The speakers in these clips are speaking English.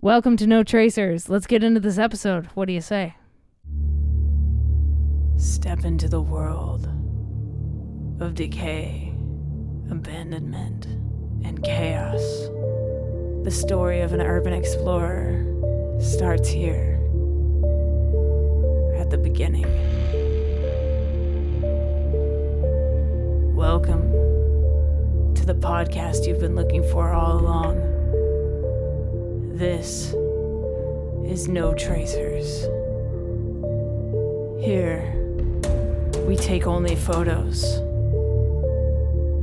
Welcome to No Tracers. Let's get into this episode. What do you say? Step into the world of decay, abandonment, and chaos. The story of an urban explorer starts here, at the beginning. Welcome to the podcast you've been looking for all along. This is No Tracers. Here, we take only photos.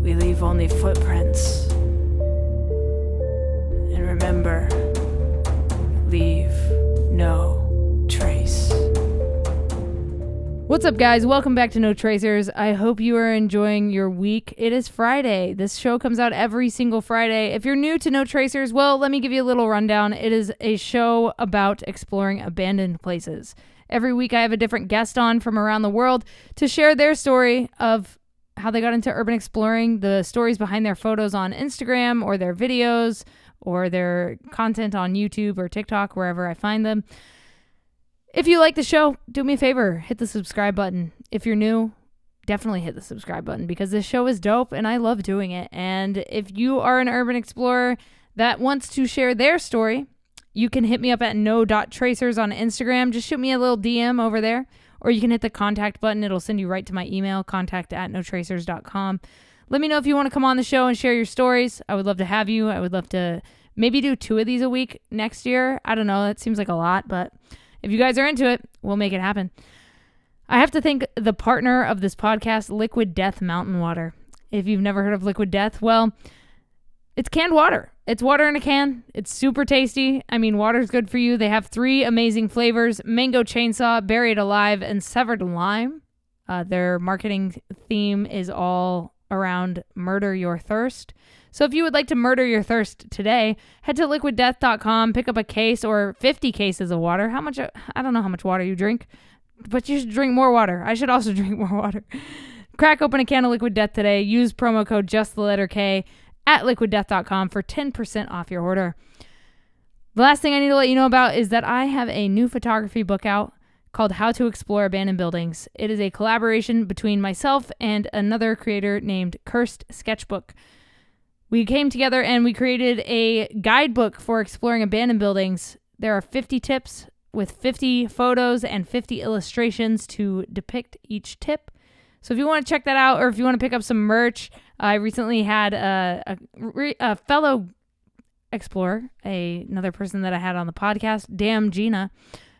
We leave only footprints. And remember, leave no trace. What's up, guys? Welcome back to No Tracers. I hope you are enjoying your week. It is Friday. This show comes out every single Friday. If you're new to No Tracers, well, let me give you a little rundown. It is a show about exploring abandoned places. Every week I have a different guest on from around the world to share their story of how they got into urban exploring, the stories behind their photos on Instagram or their videos or their content on YouTube or TikTok, wherever I find them. If you like the show, do me a favor, hit the subscribe button. If you're new, definitely hit the subscribe button because this show is dope and I love doing it. And if you are an urban explorer that wants to share their story, you can hit me up at no.tracers on Instagram. Just shoot me a little DM over there, or you can hit the contact button. It'll send you right to my email, contact@notracers.com. Let me know if you want to come on the show and share your stories. I would love to have you. I would love to maybe do 2 of these a week next year. I don't know. That seems like a lot, but if you guys are into it, we'll make it happen. I have to thank the partner of this podcast, Liquid Death Mountain Water. If you've never heard of Liquid Death, well, it's canned water. It's water in a can. It's super tasty. I mean, water's good for you. They have 3 amazing flavors: mango chainsaw, buried alive, and severed lime. Their marketing theme is all around murder your thirst. So if you would like to murder your thirst today, head to liquiddeath.com, pick up a case or 50 cases of water. I don't know how much water you drink, but you should drink more water. I should also drink more water. Crack open a can of Liquid Death today. Use promo code JustTheLetterK at liquiddeath.com for 10% off your order. The last thing I need to let you know about is that I have a new photography book out called How to Explore Abandoned Buildings. It is a collaboration between myself and another creator named Cursed Sketchbook. We came together and we created a guidebook for exploring abandoned buildings. There are 50 tips with 50 photos and 50 illustrations to depict each tip. So if you want to check that out, or if you want to pick up some merch, I recently had a fellow explorer, another person that I had on the podcast, Damn Gina.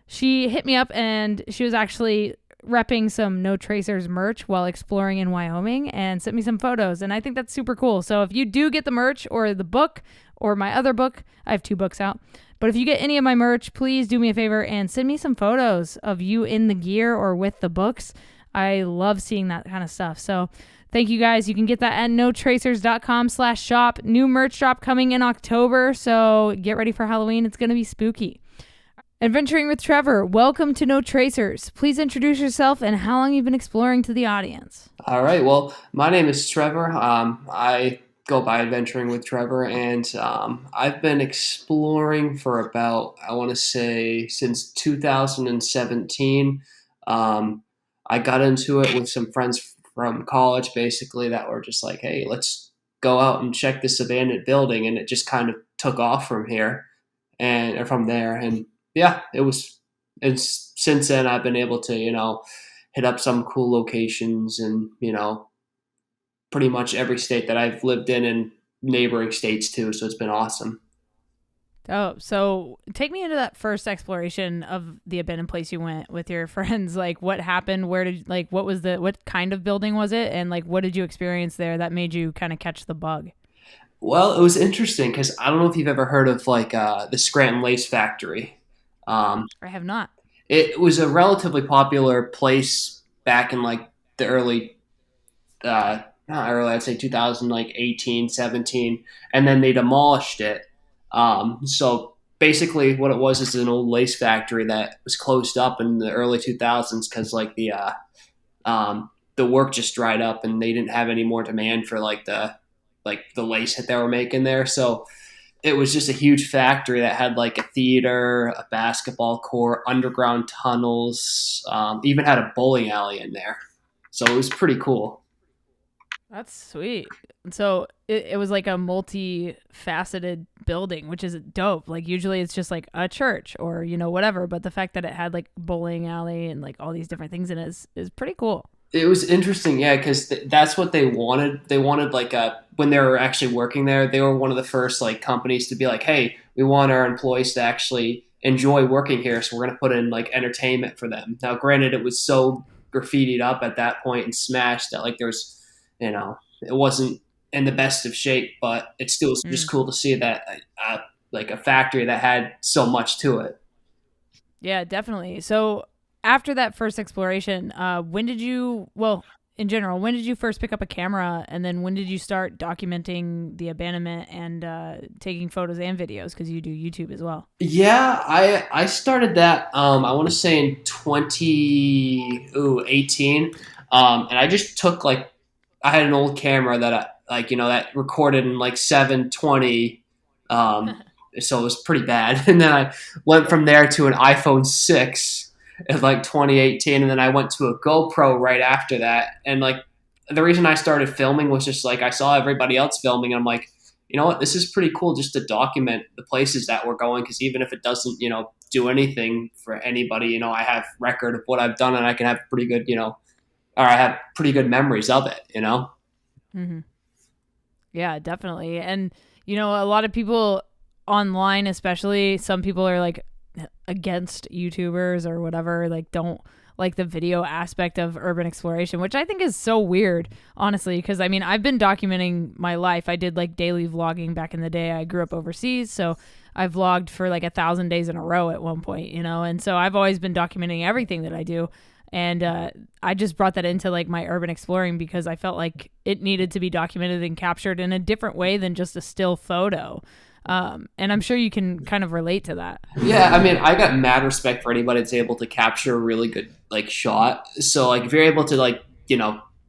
She hit me up and she was actually repping some No Tracers merch while exploring in Wyoming and sent me some photos. And I think that's super cool. So if you do get the merch or the book or my other book, I have 2 books out. But if you get any of my merch, please do me a favor and send me some photos of you in the gear or with the books. I love seeing that kind of stuff. So thank you guys. You can get that at notracers.com/shop. New merch drop coming in October. So get ready for Halloween. It's going to be spooky. Adventuring with Trevor, welcome to No Tracers. Please introduce yourself and how long you've been exploring to the audience. All right. Well, my name is Trevor. I go by Adventuring with Trevor, and I've been exploring for about, I want to say, since 2017. I got into it with some friends from college, basically, that were just like, hey, let's go out and check this abandoned building, and it just kind of took off from here or from there. And yeah, and since then I've been able to, hit up some cool locations and, pretty much every state that I've lived in and neighboring states too. So it's been awesome. Oh, so take me into that first exploration of the abandoned place you went with your friends. Like, what happened? What kind of building was it? And what did you experience there that made you kind of catch the bug? Well, it was interesting because I don't know if you've ever heard of the Scranton Lace Factory. I have not. It was a relatively popular place back in the early, not early, I'd say 2018, 17, and then they demolished it. So basically what it was is an old lace factory that was closed up in the early 2000s because the work just dried up and they didn't have any more demand for the lace that they were making there. So it was just a huge factory that had like a theater, a basketball court, underground tunnels, even had a bowling alley in there. So it was pretty cool. That's sweet. So it was like a multi-faceted building, which is dope. Like usually it's just like a church or whatever, but the fact that it had like bowling alley and like all these different things in it is pretty cool. It was interesting, yeah, because that's what they wanted. They wanted like when they were actually working there, they were one of the first like companies to be like, hey, we want our employees to actually enjoy working here, so we're going to put in like entertainment for them. Now, granted, it was so graffitied up at that point and smashed that like there's, it wasn't in the best of shape, but it still was just Mm. cool to see that like a factory that had so much to it. Yeah, definitely. So after that first exploration, when did you, well, in general, when did you first pick up a camera, and then when did you start documenting the abandonment and taking photos and videos, because you do YouTube as well? Yeah, I started that I want to say in 2018. And I just took like I had an old camera that that recorded in like 720, um so it was pretty bad. And then I went from there to an iPhone 6 in like 2018, and then I went to a GoPro right after that. And like the reason I started filming was just like I saw everybody else filming, and I'm like, you know what, this is pretty cool just to document the places that we're going, because even if it doesn't, do anything for anybody, I have record of what I've done, and I can have pretty good, or I have pretty good memories of it. Hmm. Yeah, definitely. And, a lot of people online, especially, some people are like against YouTubers or whatever, like don't like the video aspect of urban exploration, which I think is so weird, honestly, because I mean, I've been documenting my life. I did like daily vlogging back in the day. I grew up overseas, so I vlogged for like 1,000 days in a row at one point, and so I've always been documenting everything that I do. And I just brought that into like my urban exploring because I felt like it needed to be documented and captured in a different way than just a still photo. And I'm sure you can kind of relate to that. Yeah, I mean, I got mad respect for anybody that's able to capture a really good like shot. So like if you're able to like,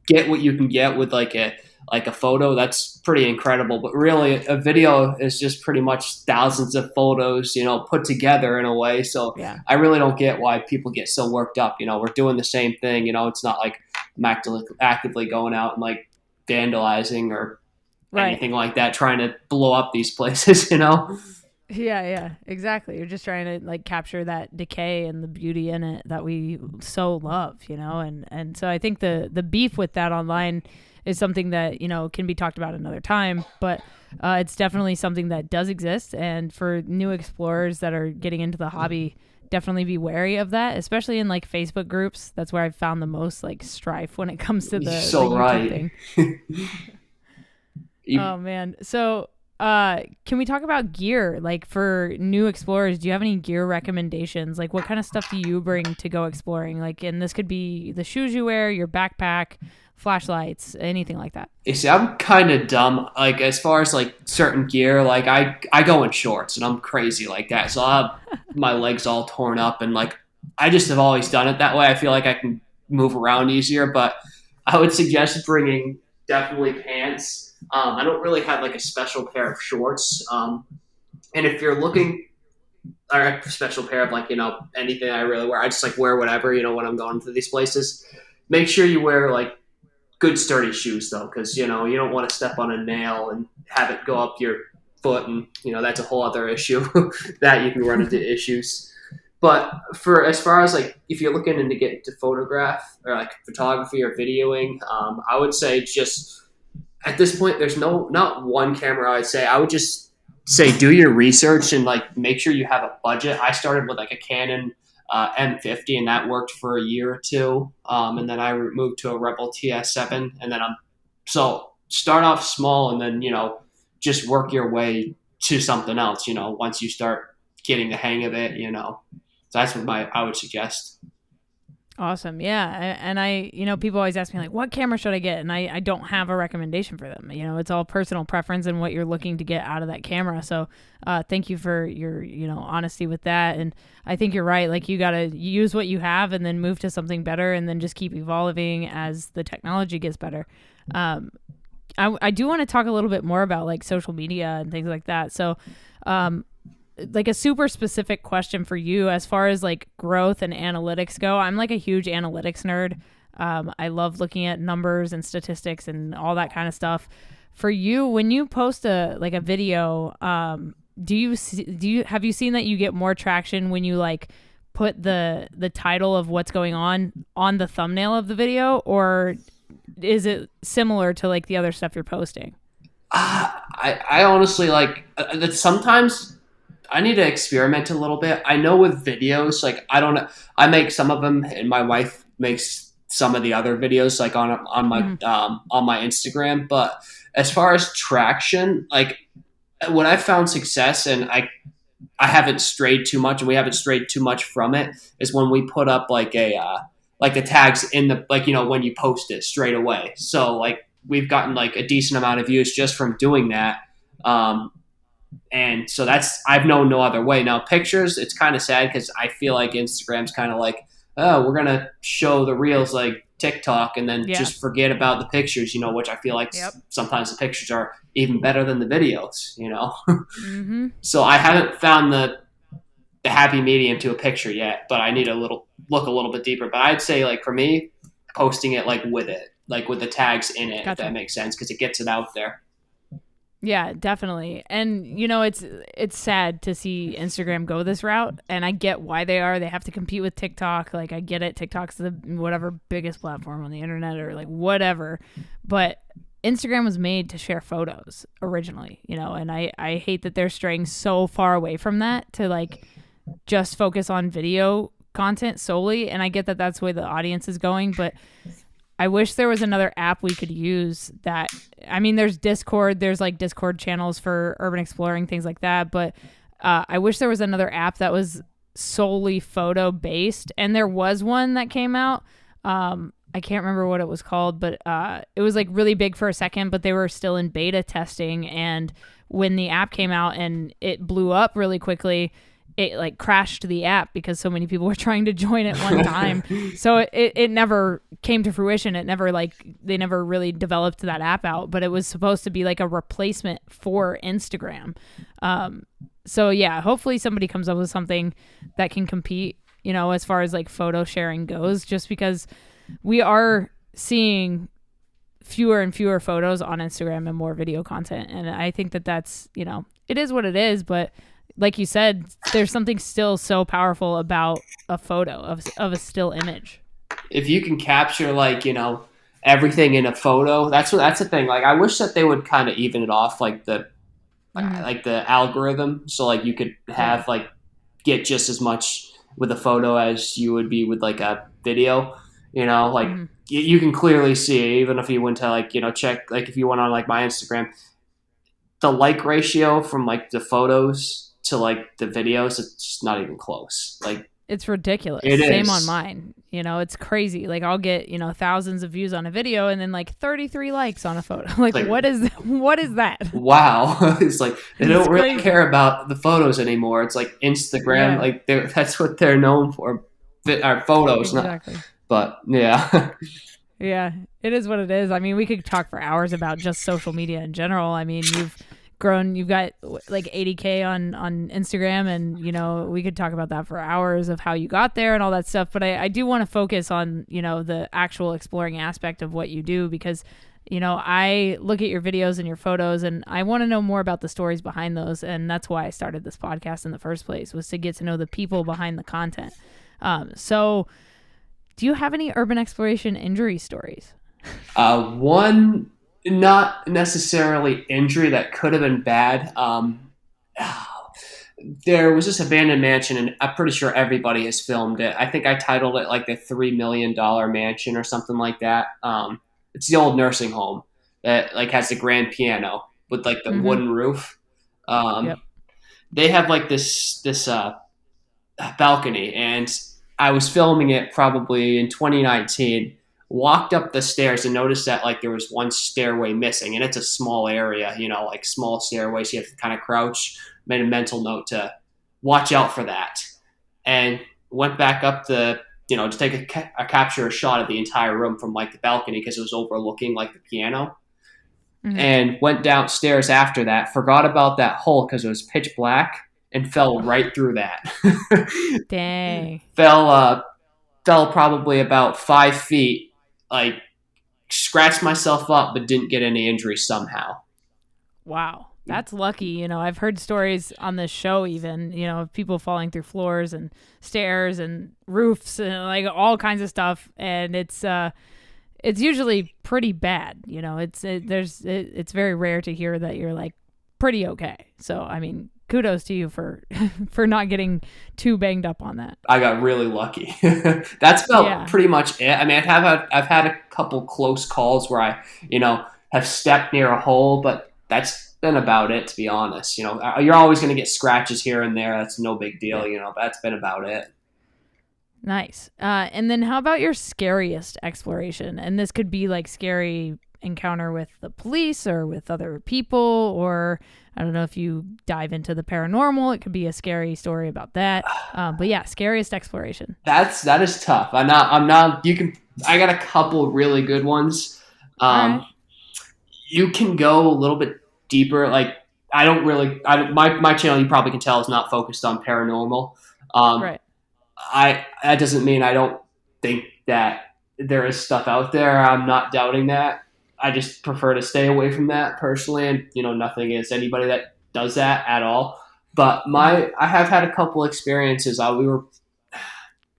get what you can get with like a photo, that's pretty incredible. But really a video is just pretty much thousands of photos, put together in a way. So Yeah. I really don't get why people get so worked up. We're doing the same thing, it's not like I'm actively going out and like vandalizing or Right. anything like that, trying to blow up these places. Yeah, yeah, exactly. You're just trying to like capture that decay and the beauty in it that we so love, and so I think the beef with that online is something that can be talked about another time, but it's definitely something that does exist, and for new explorers that are getting into the hobby, definitely be wary of that, especially in like Facebook groups. That's where I've found the most like strife when it comes to You're the so YouTube right. thing. You, Oh man. So, can we talk about gear? Like for new explorers, do you have any gear recommendations? Like what kind of stuff do you bring to go exploring? Like, and this could be the shoes you wear, your backpack, flashlights, anything like that. you see, I'm kind of dumb. Like as far as like certain gear, like I go in shorts and I'm crazy like that. So I have my legs all torn up, and like I just have always done it that way. I feel like I can move around easier, but I would suggest bringing definitely pants. I don't really have like a special pair of shorts. And if you're looking, or a special pair of like anything I really wear, I just like wear whatever when I'm going to these places. Make sure you wear like good sturdy shoes though, because you don't want to step on a nail and have it go up your foot, and that's a whole other issue that you can run into issues. But for as far as like if you're looking into get into photograph or like photography or videoing, I would say just at this point there's not one camera. I'd say I would just say do your research and like make sure you have a budget. I started with like a Canon M50, and that worked for a year or two. And then I moved to a Rebel TS7, and then so start off small, and then just work your way to something else. Once you start getting the hang of it. So that's what I would suggest. Awesome. Yeah. And people always ask me, like, what camera should I get? And I don't have a recommendation for them. It's all personal preference and what you're looking to get out of that camera. So thank you for your, honesty with that. And I think you're right. Like, you got to use what you have and then move to something better, and then just keep evolving as the technology gets better. I do want to talk a little bit more about like social media and things like that. So, like a super specific question for you as far as like growth and analytics go. I'm like a huge analytics nerd. I love looking at numbers and statistics and all that kind of stuff. For you, when you post a video, have you seen that you get more traction when you like put the title of what's going on the thumbnail of the video, or is it similar to like the other stuff you're posting? I honestly like that sometimes I need to experiment a little bit. I know with videos, like I don't know, I make some of them, and my wife makes some of the other videos, like on my Instagram. But as far as traction, like when I found success, and I haven't strayed too much, and we haven't strayed too much from it, is when we put up like the tags in the like when you post it straight away. So like we've gotten like a decent amount of views just from doing that. And so I've known no other way. Now pictures, it's kind of sad because I feel like Instagram's kind of like, oh, we're going to show the reels like TikTok and then just forget about the pictures, which I feel like sometimes the pictures are even better than the videos, Mm-hmm. So I haven't found the happy medium to a picture yet, but I need to look a little bit deeper. But I'd say like for me, posting it like with the tags in it, Gotcha. if that makes sense, because it gets it out there. Yeah, definitely. And it's sad to see Instagram go this route, and I get why they have to compete with TikTok. Like I get it, TikTok's the whatever biggest platform on the internet or like whatever. But Instagram was made to share photos originally, and I hate that they're straying so far away from that to like just focus on video content solely. And I get that that's the way the audience is going, but I wish there was another app we could use that. I mean, there's Discord. There's like Discord channels for urban exploring, things like that. But I wish there was another app that was solely photo based. And there was one that came out. I can't remember what it was called, but it was like really big for a second, but they were still in beta testing. And when the app came out and it blew up really quickly, it like crashed the app because so many people were trying to join at one time. So it never came to fruition. They never really developed that app out, but it was supposed to be like a replacement for Instagram. So yeah, hopefully somebody comes up with something that can compete, as far as like photo sharing goes, just because we are seeing fewer and fewer photos on Instagram and more video content. And I think that that's, it is what it is, but like you said, there's something still so powerful about a photo of a still image. If you can capture like, everything in a photo, that's the thing. Like I wish that they would kind of even it off like the algorithm. So like you could have like get just as much with a photo as you would be with like a video, like you can clearly see, even if you went to like, check, like if you went on like my Instagram, the like ratio from like the photos to like the videos, it's just not even close. Like it's ridiculous. Same on mine. It's crazy. Like I'll get, thousands of views on a video and then like 33 likes on a photo. Like what is that? Wow. It's like they don't really care about the photos anymore. It's like Instagram, like that's what they're known for. Our photos, exactly. But yeah. Yeah, it is what it is. I mean, we could talk for hours about just social media in general. I mean, you've got like 80K on Instagram, and we could talk about that for hours of how you got there and all that stuff. But I do want to focus on the actual exploring aspect of what you do, because I look at your videos and your photos and I want to know more about the stories behind those, and that's why I started this podcast in the first place, was to get to know the people behind the content. So do you have any urban exploration injury stories? One, not necessarily injury that could have been bad. There was this abandoned mansion, and I'm pretty sure everybody has filmed it. I think I titled it like the $3 million mansion or something like that. It's the old nursing home that like has the grand piano with like the wooden roof. They have like this balcony, and I was filming it probably in 2019. Walked up the stairs and noticed that like there was one stairway missing, and it's a small area, like small stairways. You have to kind of crouch. Made a mental note to watch out for that, and went back up to take a capture a shot of the entire room from like the balcony because it was overlooking like the piano. Mm-hmm. and went downstairs after that, forgot about that hole because it was pitch black, and fell right through that. Dang. fell fell probably about 5 feet, like scratched myself up but didn't get any injuries somehow. Wow. That's lucky. I've heard stories on this show even, of people falling through floors and stairs and roofs and like all kinds of stuff. And it's usually pretty bad. It's very rare to hear that you're like pretty okay. So, I mean, kudos to you for for not getting too banged up on that. I got really lucky. That's about Yeah. pretty much it. I mean, I've had a couple close calls where I, have stepped near a hole, but that's been about it, to be honest. You're always going to get scratches here and there. That's no big deal. But that's been about it. Nice. And then how about your scariest exploration? And this could be like scary encounter with the police or with other people, or I don't know if you dive into the paranormal, it could be a scary story about that. But yeah, scariest exploration. That is tough. I'm not. I got a couple really good ones. All right. You can go a little bit deeper. Like my channel, you probably can tell, is not focused on paranormal. Right. That doesn't mean I don't think that there is stuff out there. I'm not doubting that. I just prefer to stay away from that personally, and nothing against anybody that does that at all. But I have had a couple experiences. A couple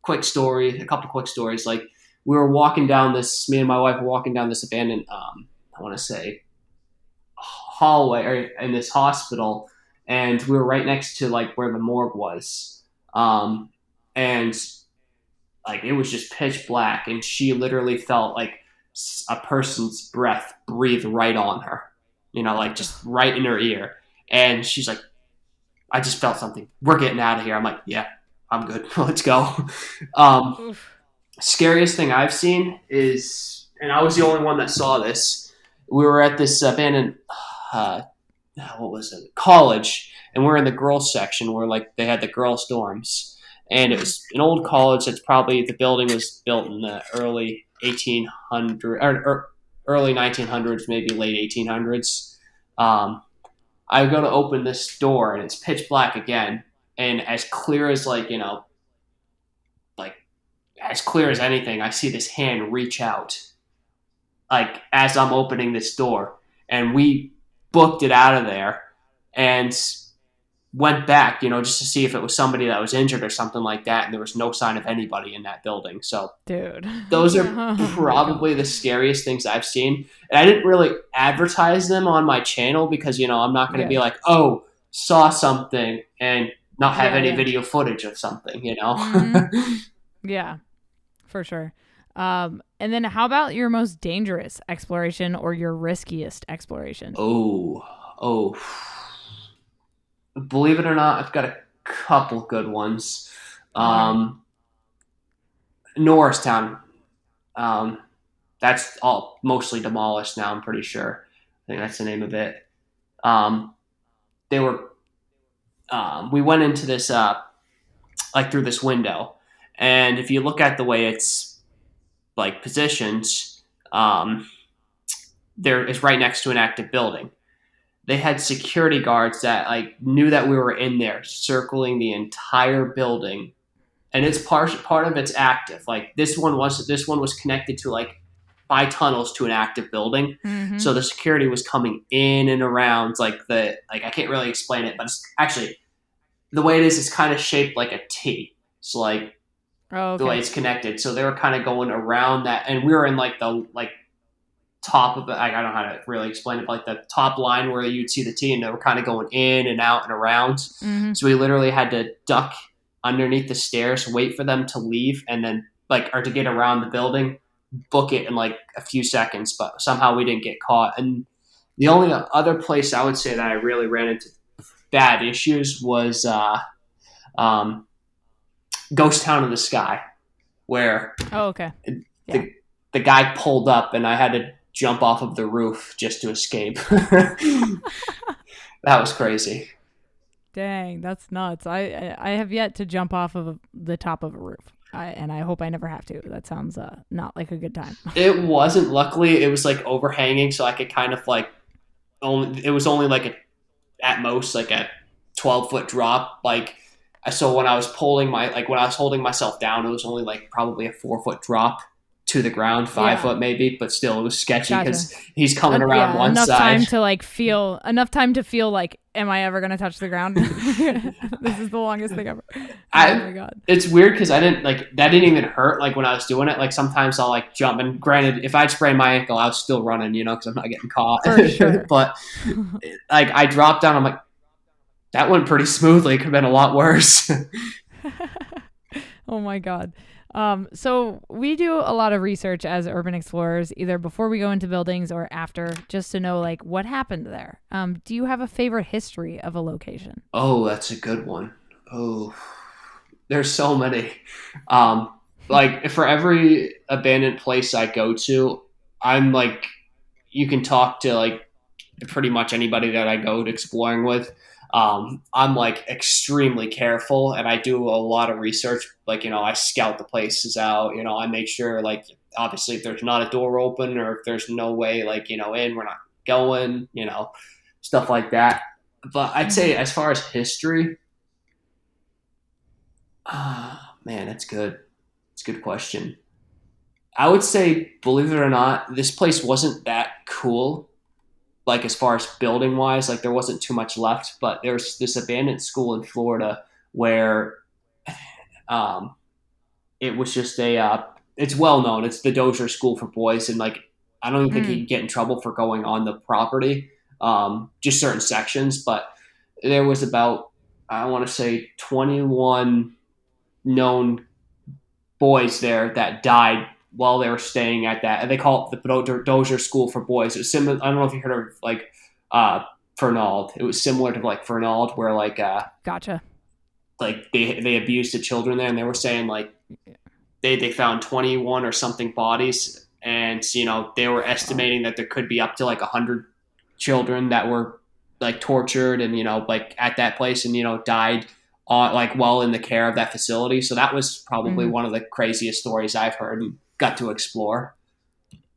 quick stories. Like, we were walking down me and my wife were walking down this abandoned, I want to say, hallway or in this hospital, and we were right next to like where the morgue was. And like it was just pitch black, and she literally felt like a person's breath breathe right on her, like just right in her ear. And she's like, I just felt something. We're getting out of here. I'm like, yeah, I'm good. Let's go. Scariest thing I've seen is, and I was the only one that saw this. We were at this abandoned, college, and we're in the girls section where like they had the girls dorms. And it was an old college that's probably, the building was built in the early 1800s, or early 1900s, maybe late 1800s. I go to open this door, and it's pitch black again. And as clear as as clear as anything, I see this hand reach out, like as I'm opening this door. And we booked it out of there and went back, just to see if it was somebody that was injured or something like that, and there was no sign of anybody in that building. So, dude, those are probably the scariest things I've seen. And I didn't really advertise them on my channel because, I'm not going to be like, oh, saw something and not have any video footage of something, Mm-hmm. Yeah, for sure. And then how about your most dangerous exploration or your riskiest exploration? Oh. Believe it or not, I've got a couple good ones. Norristown. That's all mostly demolished now, I'm pretty sure. I think that's the name of it. We went into this, like through this window. And if you look at the way it's like positioned, there is right next to an active building. They had security guards that like knew that we were in there, circling the entire building, and it's part of it's active. Like this one was connected to like by tunnels to an active building, so the security was coming in and around. I can't really explain it, but it's actually the way it is. It's kind of shaped like a T. So like the way it's connected. So they were kind of going around that, and we were in like the top of it. I don't know how to really explain it, but like the top line where you'd see the T, and they were kind of going in and out and around. So we literally had to duck underneath the stairs, wait for them to leave, and then or to get around the building, book it in like a few seconds. But somehow we didn't get caught. And the only other place I would say that I really ran into bad issues was Ghost Town in the Sky, where the guy pulled up and I had to jump off of the roof just to escape. That was crazy. Dang, that's nuts. I have yet to jump off of the top of a roof. And I hope I never have to. That sounds not like a good time. It wasn't. Luckily, it was like overhanging, so I could kind of like it was only like at most like a 12-foot drop. Like, so when I was when I was holding myself down, it was only like probably a 4-foot drop to the ground, five Yeah. foot maybe, but still it was sketchy Gotcha. because he's coming around Yeah, one enough side. time to like feel enough time to feel like, am I ever gonna touch the ground? This is the longest thing ever. Oh I my god. It's weird because I didn't like that didn't even hurt like when I was doing it. Like sometimes I'll like jump, and granted, if I'd sprained my ankle, I was still running, because I'm not getting caught. For sure. But like I dropped down, I'm like, that went pretty smoothly. It could have been a lot worse. Oh my god. So we do a lot of research as urban explorers, either before we go into buildings or after, just to know like what happened there. Do you have a favorite history of a location? Oh, that's a good one. Oh, there's so many. Um, like for every abandoned place I go to, I'm like, you can talk to like pretty much anybody that I go exploring with. I'm like extremely careful, and I do a lot of research. Like, I scout the places out. I make sure, like, obviously if there's not a door open or if there's no way, like, in, we're not going, stuff like that. But I'd Mm-hmm. say as far as history, man, that's good. It's a good question. I would say, believe it or not, this place wasn't that cool. Like as far as building wise, like there wasn't too much left. But there's this abandoned school in Florida where um, it was just it's well known. It's the Dozier School for Boys, and like I don't even think you Mm. can get in trouble for going on the property, just certain sections. But there was about, I want to say, 21 known boys there that died while they were staying at that, and they call it the Dozier School for Boys. It was similar. I don't know if you heard of like uh, Fernald. It was similar to like Fernald, where Gotcha. like they abused the children there, and they were saying like they found 21 or something bodies, and they were Wow. estimating that there could be up to like 100 children that were like tortured and like at that place, and died on like while in the care of that facility. So that was probably Mm. one of the craziest stories I've heard and got to explore.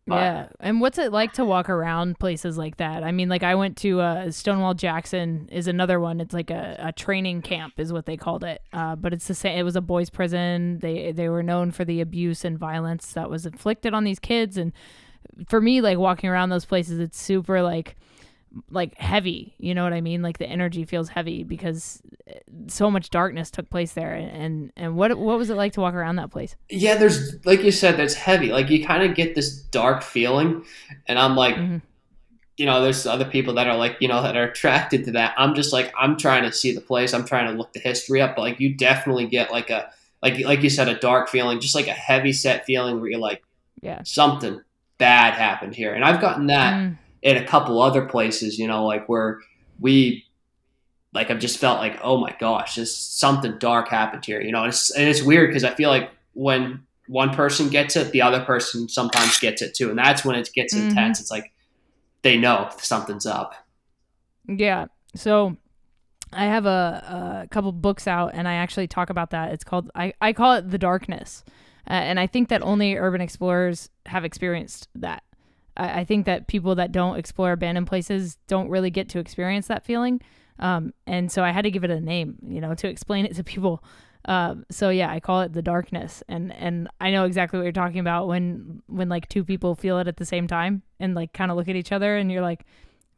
But Yeah. And what's it like to walk around places like that? I mean, like I went to Stonewall Jackson is another one. It's like a training camp is what they called it. But it's the same. It was a boys' prison. They were known for the abuse and violence that was inflicted on these kids. And for me, like walking around those places, it's super like heavy, you know what I mean? Like the energy feels heavy because so much darkness took place there. And what was it like to walk around that place? yeah, there's like you said, that's heavy. Like you kind of get this dark feeling, and I'm like, Mm-hmm. there's other people that are like, that are attracted to that. I'm just like, I'm trying to see the place. I'm trying to look the history up. But like, you definitely get like like you said, a dark feeling, just like a heavy set feeling where you're like, Yeah. something bad happened here. And I've gotten that Mm. in a couple other places, like where we, like, I've just felt like, oh my gosh, just something dark happened here. And it's weird because I feel like when one person gets it, the other person sometimes gets it too. And that's when it gets Mm-hmm. intense. It's like, they know something's up. Yeah. So I have a couple books out, and I actually talk about that. It's called I call it the darkness, and I think that only urban explorers have experienced that. I think that people that don't explore abandoned places don't really get to experience that feeling, and so I had to give it a name, to explain it to people. So yeah, I call it the darkness, and I know exactly what you're talking about when like two people feel it at the same time and like kind of look at each other, and you're like,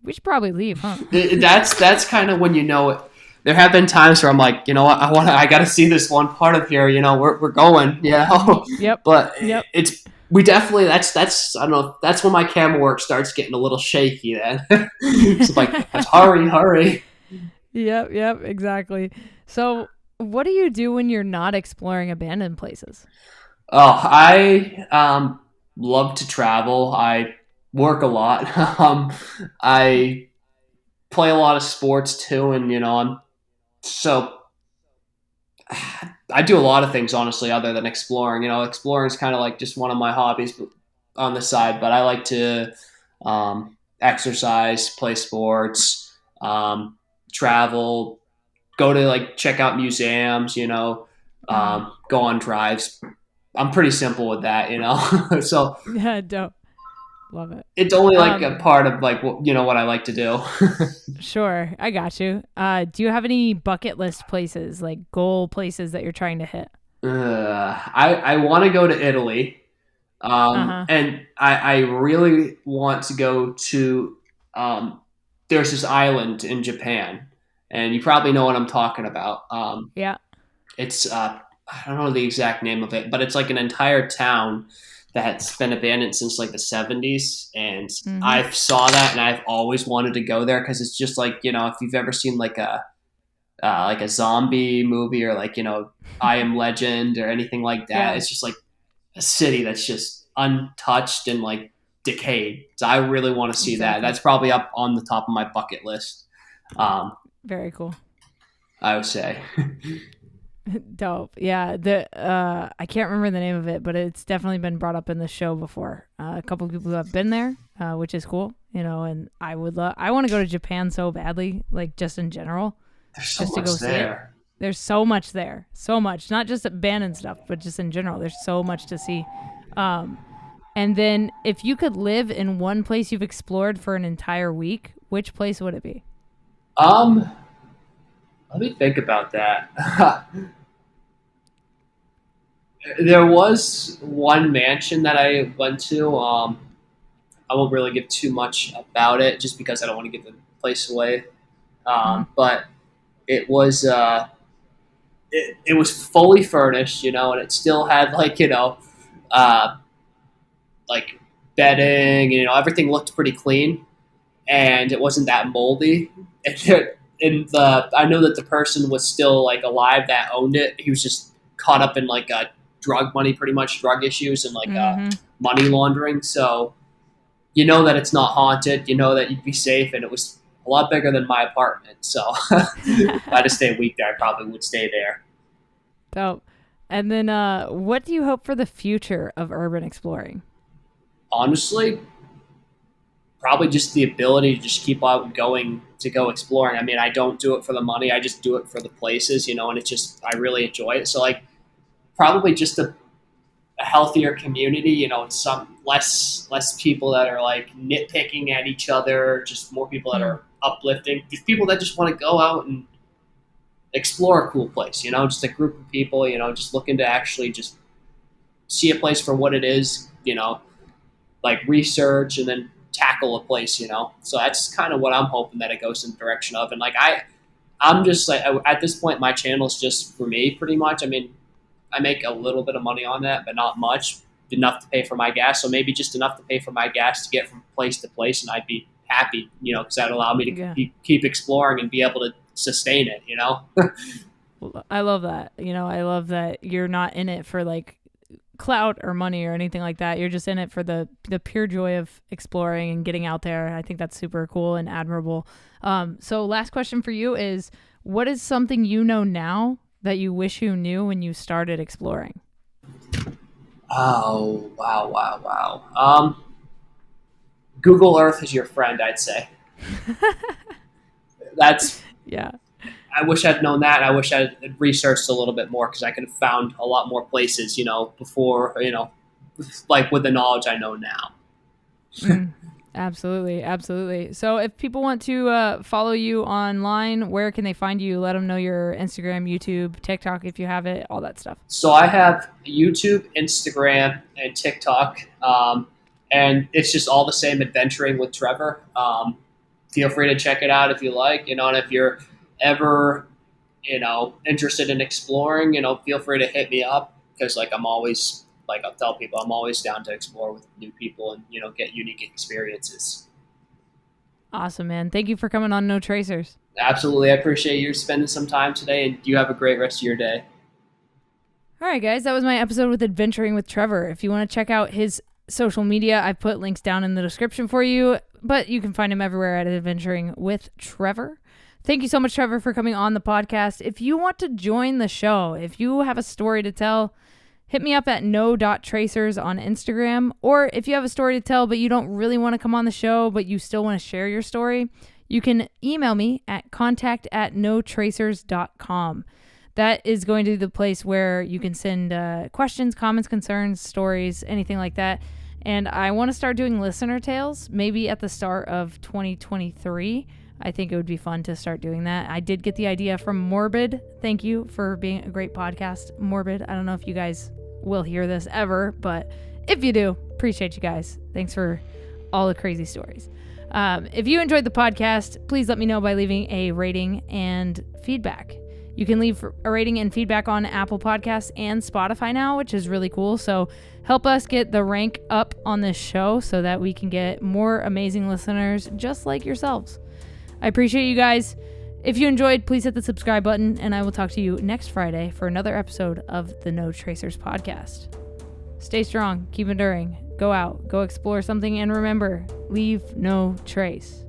we should probably leave, huh? That's kind of when you know it. There have been times where I'm like, what, I got to see this one part of here. We're going, Yep. but Yep. we definitely, that's I don't know, that's when my camera work starts getting a little shaky. Then it's like, hurry. Yep, exactly. So, what do you do when you're not exploring abandoned places? Oh, I love to travel. I work a lot. I play a lot of sports too, and I'm so I do a lot of things honestly, other than exploring. Exploring is kind of like just one of my hobbies on the side. But I like to exercise, play sports, travel, go to like check out museums. Mm. Go on drives. I'm pretty simple with that. So Yeah, dope. Love it. It's only like a part of like what I like to do. Sure, I got you. Do you have any bucket list places, like goal places that you're trying to hit? I want to go to Italy, Uh-huh. and I really want to go to. There's this island in Japan, and you probably know what I'm talking about. Yeah. It's I don't know the exact name of it, but it's like an entire town that's been abandoned since like the 70s, and Mm-hmm. I saw that and I've always wanted to go there because it's just like if you've ever seen like a zombie movie or like I Am Legend or anything like that, Yeah, it's just like a city that's just untouched and like decayed. So I really want to see that. exactly. That's probably up on the top of my bucket list. Um, Very cool. I would say. Dope. Yeah, the I can't remember the name of it, but it's definitely been brought up in the show before. A couple of people who have been there, which is cool, and I want to go to Japan so badly, like just in general, There's so just to much go see it. there. There's so much there. So much. Not just abandoned stuff, but just in general. There's so much to see. Um and then if you could live in one place you've explored for an entire week, which place would it be? Um, Let me think about that. There was one mansion that I went to. I won't really give too much about it, just because I don't want to give the place away. Mm. But it was it was fully furnished, and it still had like uh, like bedding, everything looked pretty clean, and it wasn't that moldy. And I know that the person was still like alive that owned it. He was just caught up in like drug money, pretty much drug issues and like Mm-hmm. money laundering. So you know that it's not haunted. You know that you'd be safe, and it was a lot bigger than my apartment. So if I had to stay a week there, I probably would stay there. Dope. And then what do you hope for the future of urban exploring? Honestly, probably just the ability to just keep on going to go exploring. I mean, I don't do it for the money. I just do it for the places, and it's just I really enjoy it. So like probably just a healthier community, some less people that are like nitpicking at each other, just more people that Mm. are uplifting. Just people that just want to go out and explore a cool place, just a group of people, just looking to actually just see a place for what it is, like research and then tackle a place, So that's kind of what I'm hoping that it goes in the direction of. And like I'm just like at this point, my channel's just for me, pretty much. I mean, I make a little bit of money on that, but not much, enough to pay for my gas. So maybe just enough to pay for my gas to get from place to place, and I'd be happy, because that'd allow me to Yeah. keep exploring and be able to sustain it. I love that. I love that you're not in it for like clout or money or anything like that. You're just in it for the pure joy of exploring and getting out there. I think that's super cool and admirable. So last question for you is, what is something you know now that you wish you knew when you started exploring? Oh wow, wow, wow. Google Earth is your friend, I'd say. That's Yeah. I wish I'd known that. I wish I'd researched a little bit more because I could have found a lot more places, before, like with the knowledge I know now. Mm, absolutely. Absolutely. So if people want to follow you online, where can they find you? Let them know your Instagram, YouTube, TikTok, if you have it, all that stuff. So I have YouTube, Instagram, and TikTok, and it's just all the same. Adventuring with Trevor. Feel free to check it out if you like, and if you're ever, interested in exploring, feel free to hit me up because like I'm always like I'll tell people I'm always down to explore with new people and get unique experiences. Awesome, man. Thank you for coming on No Tracers. Absolutely, I appreciate you spending some time today, and you have a great rest of your day. All right, guys, that was my episode with Adventuring with Trevor. If you want to check out his social media, I've put links down in the description for you, but you can find him everywhere at Adventuring with Trevor. Thank you so much, Trevor, for coming on the podcast. If you want to join the show, if you have a story to tell, hit me up at no.tracers on Instagram. Or if you have a story to tell, but you don't really want to come on the show, but you still want to share your story, you can email me at contact@notracers.com. That is going to be the place where you can send questions, comments, concerns, stories, anything like that. And I want to start doing listener tales, maybe at the start of 2023. I think it would be fun to start doing that. I did get the idea from Morbid. Thank you for being a great podcast, Morbid. I don't know if you guys will hear this ever, but if you do, appreciate you guys. Thanks for all the crazy stories. If you enjoyed the podcast, please let me know by leaving a rating and feedback. You can leave a rating and feedback on Apple Podcasts and Spotify now, which is really cool. So help us get the rank up on this show so that we can get more amazing listeners just like yourselves. I appreciate you guys. If you enjoyed, please hit the subscribe button, and I will talk to you next Friday for another episode of the No Tracers podcast. Stay strong, keep enduring, go out, go explore something, and remember, leave no trace.